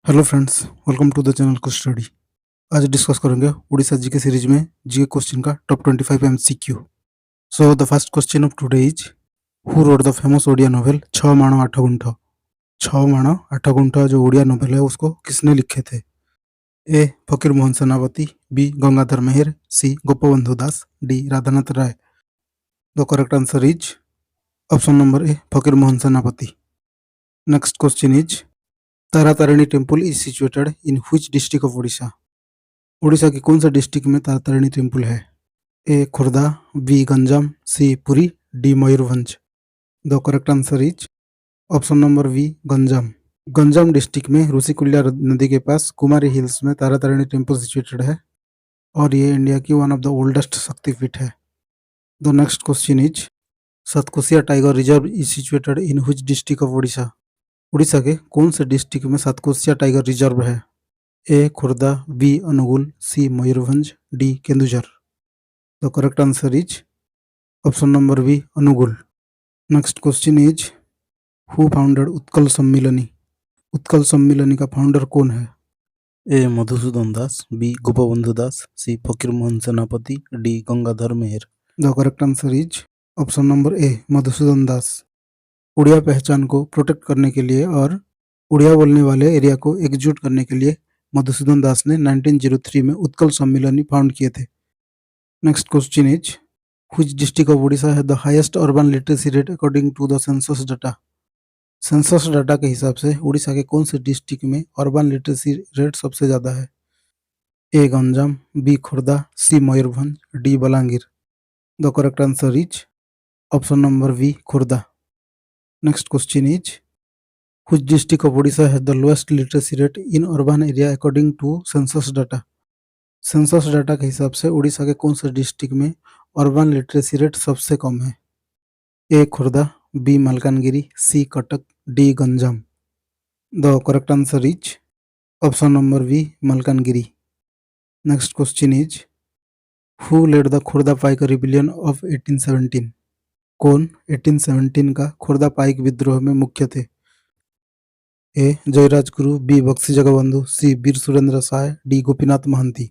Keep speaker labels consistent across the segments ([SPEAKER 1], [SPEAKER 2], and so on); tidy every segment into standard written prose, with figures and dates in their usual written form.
[SPEAKER 1] Hello friends, welcome to the channel को study. आज discuss करेंगे उड़ीसा जीके सीरीज में जीके क्वेश्चन का top 25 MCQ. So the first question of today is who wrote the famous Odia novel Chha Mana आठ गुंठ। छह माण आठ गुंठ जो ओडिया नोवेल है उसको किसने लिखे थे? ए Fakir Mohan Senapati, B Gangadhar Meher, C Gopabandhu Das, D Radhanath Ray. The correct answer is option number A Fakir Mohan Senapati. Next question is Taratarini temple is situated in which district of Orissa. Orissa के कौन सा डिस्ट्रिक्ट में तारातारिणी टेम्पल है? A Khurda, B Ganjam, C Puri, D Mayurbhanj. The correct answer is option number B Ganjam. Ganjam district में ऋषिकुल्या नदी के पास कुमारी hills में Taratarini temple situated है और ये इंडिया की one of the oldest Shaktipeeth है। The next question is Satkosia tiger reserve is situated in which district of Orissa. Orissa के कौन से डिस्ट्रिक्ट में सातकोशिया टाइगर रिजर्व है? A Khurda, B Angul, C Mayurbhanj, D Keonjhar. The correct answer is option number B Angul. Next question is who founded Utkal Sammilani. Utkal Sammilani का founder कौन है? A Madhusudan Das, B Gopabandhu Das, C Fakir Mohan Senapati, D Gangadhar Mehar. The correct answer is option number A Madhusudan Das. Odia पहचान को protect करने के लिए और उड़िया बोलने वाले एरिया को एकजुट करने के लिए मधुसूदन दास ने 1903 में उत्कल सम्मिलनी फाउंड किए थे। Next question is which district of Orissa है the highest urban literacy rate according to the census data. Census data के हिसाब से उड़ीसा के कौन से डिस्ट्रिक्ट में अर्बन लिटरेसी रेट सबसे ज़्यादा है? A Ganjam, B Khurda, C Mayurbhanj, D Balangir. The correct answer is option number B Khurda. Next question is which district of Orissa है the lowest literacy rate in urban area according to census data. Census data के हिसाब से उड़ीसा के कौन से डिस्ट्रिक्ट में urban literacy rate सबसे कम है? A Khurda, B Malkangiri, C Cuttack, D Ganjam. The correct answer is option number B Malkangiri. Next question is who led the Khurda Paika rebellion of 1817। कौन 1817 का खुर्दा पाइक विद्रोह में मुख्य थे? A Jayraj Guru, B Baxi Jagabandhu, C Veer Surendra Sai, D Gopinath Mohanty.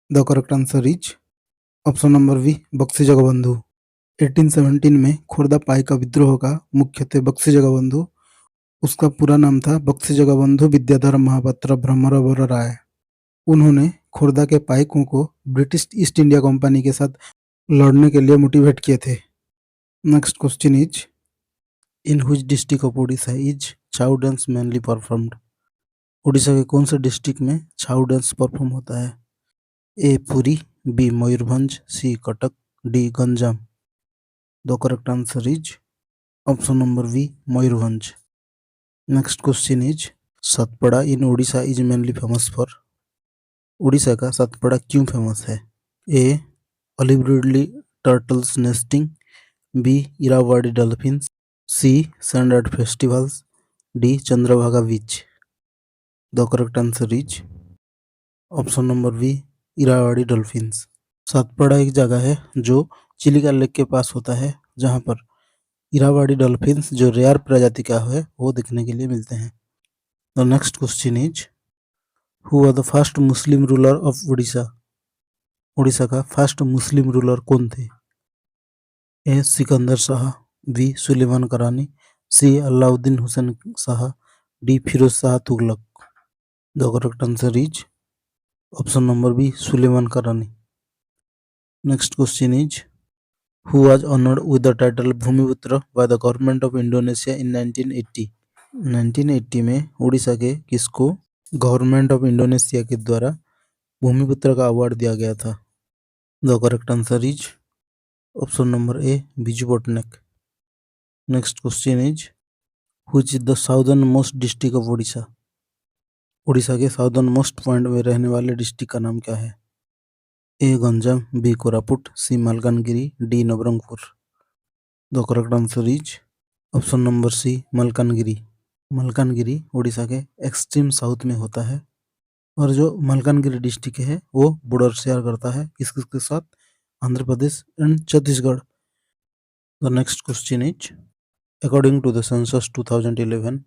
[SPEAKER 1] The correct answer is option number B Baxi Jagabandhu. 1817 में खुर्दा पाइक का विद्रोह का मुख्य थे बक्सी जगबंधु। उसका पूरा नाम था बक्सी जगबंधु विद्याधर महापात्र भ्रमरवर राय। उन्होंने खुर्दा के पाइकों को ब्रिटिश ईस्ट इंडिया कंपनी के साथ लड़ने के लिए मोटिवेट किए थे। Next question is in which district of Orissa is Chhau dance mainly performed. Orissa के कौन से डिस्ट्रिक्ट में छाऊ डांस परफॉर्म होता है? A Puri, B Mayurbhanj, C Cuttack, D Ganjam. The correct answer is option number B Mayurbhanj. Next question is Satapada in Orissa is mainly famous for. Orissa का सतपड़ा क्यों famous है? A olive ridley turtles nesting, B Irrawaddy dolphins, C sand art festivals, D Chandrabhaga beach. The correct answer is option number B Irrawaddy dolphins. Satapada एक जगह है जो Chilika lake के पास होता है जहां पर इरावाड़ी डॉल्फिन्स जो रेयर प्रजाति का है वो देखने के लिए मिलते हैं। The next question is who were the first Muslim ruler of Orissa. Orissa का फर्स्ट मुस्लिम रूलर कौन थे? A Sikandar Shah, B Sulaiman Karrani, C Alauddin Hussain Shah, D Firoz Shah Tughlaq. The correct answer is option number B Sulaiman Karrani. Next question is who was honoured with the title Bhumiputra by the government of Indonesia in 1980। 1980 में उड़ीसा के किसको government of Indonesia के द्वारा भूमिपुत्र का award दिया गया था? The correct answer is option number A Biju Patnaik. Next question is which is the southern most district of Orissa. Orissa के साउदर्न मोस्ट पॉइंट में रहने वाले डिस्ट्रिक्ट का नाम क्या है? A Ganjam, B Koraput, C Malkangiri, D Nabarangpur. The correct answer is option number C Malkangiri. Malkangiri Orissa के extreme south में होता है और जो मलकानगिरी डिस्ट्रिक्ट है वो बॉर्डर शेयर करता है किसके साथ? Andhra Pradesh and Chhattisgarh. The next question is according to the census 2011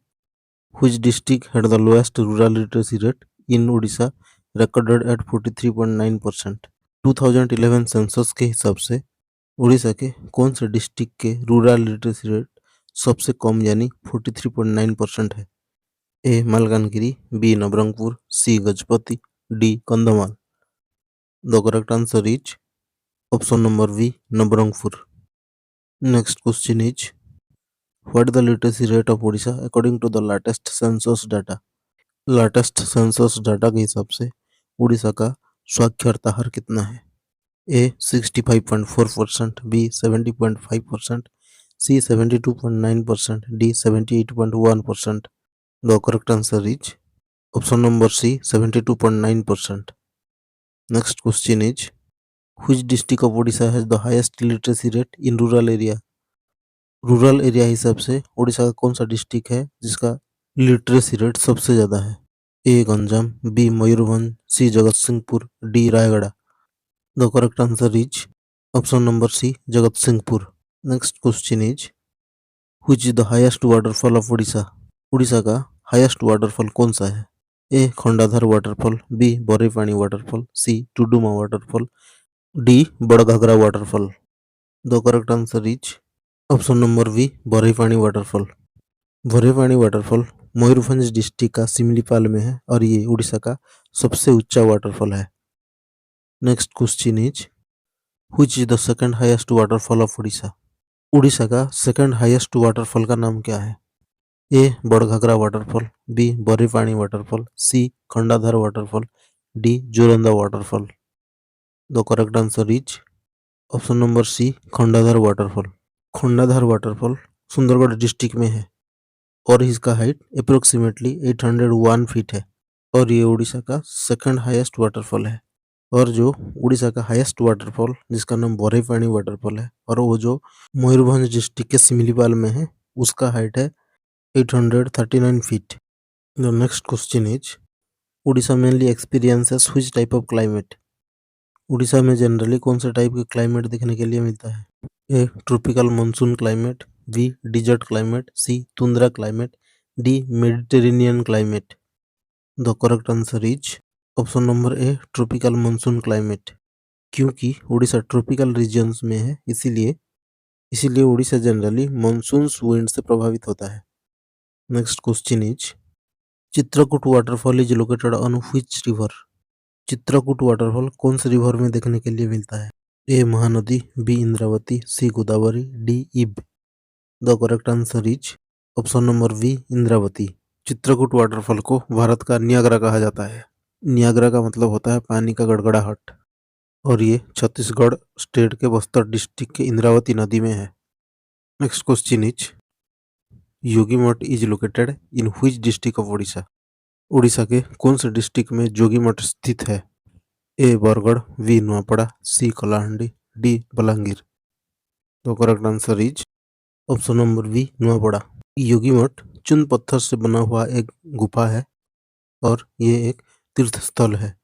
[SPEAKER 1] Which district had the lowest rural literacy rate in Odisha recorded at 43.9%? 2011 census के हिसाब से उड़ीसा के कौन से डिस्ट्रिक्ट के रूरल लिटरेसी रेट सबसे कम यानी 43.9% है? A Malkangiri, B Nabarangpur, C Gajapati, D Kandhamal. The correct answer is option number B, Nabarangpur. Next question is, what is the literacy rate of Odisha according to the latest census data? Latest census data के हिसाब से उड़ीसा का साक्षरता हार कितना है? A 65.4%, B 70.5%, C 72.9%, D 78.1%. The correct answer is option number C, 72.9%. Next question is, which district of Odisha has the highest literacy rate in rural area? Rural area हिसाब से उड़ीसा का कौन सा डिस्ट्रिक्ट है जिसका लिटरेसी रेट सबसे ज़्यादा है? A Ganjam, B Mayurbhanj, C Jagatsinghpur, D Raigarh. The correct answer is option number C, Jagatsinghpur. Next question is, which is the highest waterfall of Orissa? Orissa का हाईएस्ट वाटरफॉल कौन सा है? A Khandadhar waterfall, B Barehipani waterfall, C Duduma waterfall, D Badaghagara waterfall. The correct answer is option number B, Barehipani waterfall. Barehipani waterfall Mayurbhanj district का सिमलीपाल में है और ये उड़ीसा का सबसे ऊंचा वाटरफॉल है. Next question is, which is the second highest waterfall of Orissa? Orissa का सेकंड हाईएस्ट वाटरफॉल का नाम क्या है? A Badaghagara waterfall, B Barehipani waterfall, C Khandadhar waterfall, D Joranda waterfall. The correct answer is option number C, Khandadhar waterfall. Khandadhar waterfall Sundargarh district में है और इसका height approximately 801 feet है और ये उड़ीसा का सेकंड हाईएस्ट वाटरफॉल है. और जो उड़ीसा का हाईएस्ट वाटरफॉल जिसका नाम बोरीपानी वाटरफॉल है और वो जो मयूरभंज डिस्ट्रिक्ट के सिमलीपाल में है उसका हाइट है 839 feet. The next question is, Orissa mainly experiences which type of climate? Orissa में जनरली कौन से टाइप के क्लाइमेट देखने के लिए मिलता है? A tropical monsoon climate, B desert climate, C tundra climate, D Mediterranean climate. The correct answer is option number A, tropical monsoon climate. क्योंकि उड़ीसा ट्रॉपिकल रीजन्स में है इसीलिए उड़ीसा जनरली मानसून विंड से प्रभावित होता है. Next question is, Chitrakoot waterfall is located on which river? Chitrakoot waterfall कौन से रिवर में देखने के लिए मिलता है? A Mahanadi, B Indravati, C Godavari, D Ib. The correct answer is option number B, Indravati. Chitrakoot waterfall को भारत का नियाग्रा कहा जाता है. नियाग्रा का मतलब होता है पानी का गड़गड़ाहट और ये छत्तीसगढ़ स्टेट के बस्तर डिस्ट्रिक्ट के इंद्रावती नदी में है. Next question is, Yogi Math is located in which district of Orissa? Orissa के कौन से डिस्ट्रिक्ट में जोगी मठ स्थित है? A Bargarh, B Nuapada, C Kalahandi, D Balangir. तो correct answer is option number B, Nuapada. Yogi Math चुन पत्थर से बना हुआ एक गुफा है और ये एक तीर्थ स्थल है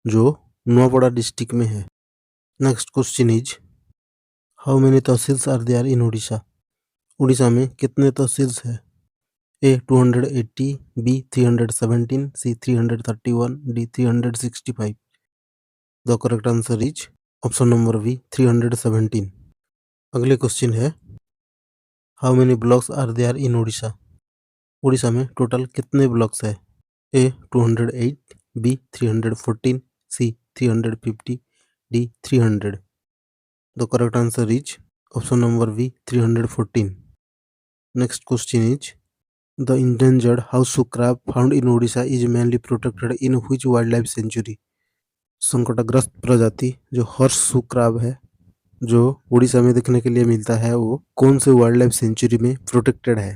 [SPEAKER 1] जो नुआपड़ा डिस्ट्रिक्ट में है. Next question is, how many tehsils are there in Odisha? Odisha में कितने तहसील्स है? A 280, B 317, C 331, D 365. The correct answer is option number B, 317. अगले क्वेश्चन है, how many blocks are there in Odisha? Odisha में टोटल कितने ब्लॉक्स है? A 208, B 314, C 350, D 300. The correct answer is option number B, 314. Next question is, the endangered Housefull crab found in Orissa is mainly protected in which wild life century? संकटग्रस्त प्रजाति जो horseshoe crab है जो उड़ीसा में देखने के लिए मिलता है वो कौन से वाइल्ड लाइफ सेंचुरी में प्रोटेक्टेड है?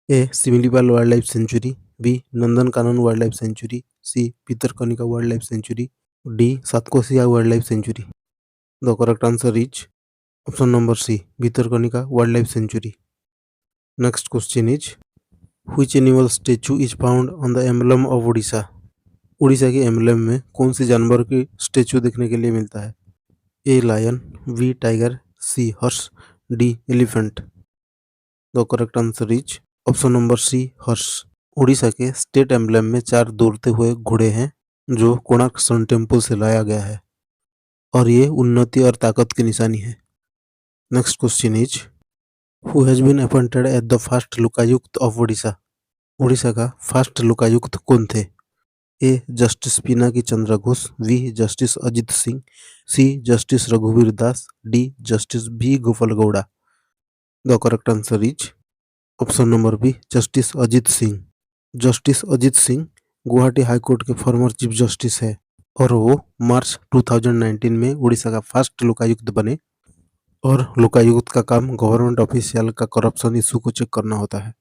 [SPEAKER 1] A Similipal wild life sanctuary, B Nandankanan wild life sanctuary, C Bhitarkanika wild life sanctuary, D Satkosia wild life sanctuary. The correct answer is option number C, Bhitarkanika wild life sanctuary. Next question is, which animal statue is found on the emblem of Orissa? Orissa के emblem में कौन से जानवर की statue देखने के लिए मिलता है? A lion, B tiger, C horse, D elephant. The correct answer is option number C, horse. Odisha के स्टेट एम्बलम में 4 दौड़ते हुए घोड़े हैं जो कोणार्क सन टेम्पल से लाया गया है और ये उन्नति और ताकत की निशानी है। Next question is who has been appointed as the first Lokayukta of Orissa. Orissa का फर्स्ट लोकायुक्त कौन थे? A justice Pinaki Chandra Ghose, B justice Ajit Singh, C justice रघुवीर Das, D justice B Gopal Gowda. The correct answer is option number B justice Ajit Singh. Justice Ajit Singh Guwahati high court के former chief justice है और वो मार्च 2019 में उड़ीसा का फर्स्ट लोकायुक्त बने और लोकायुक्त का काम गवर्नमेंट ऑफिशियल का करप्शन इशू को चेक करना होता है।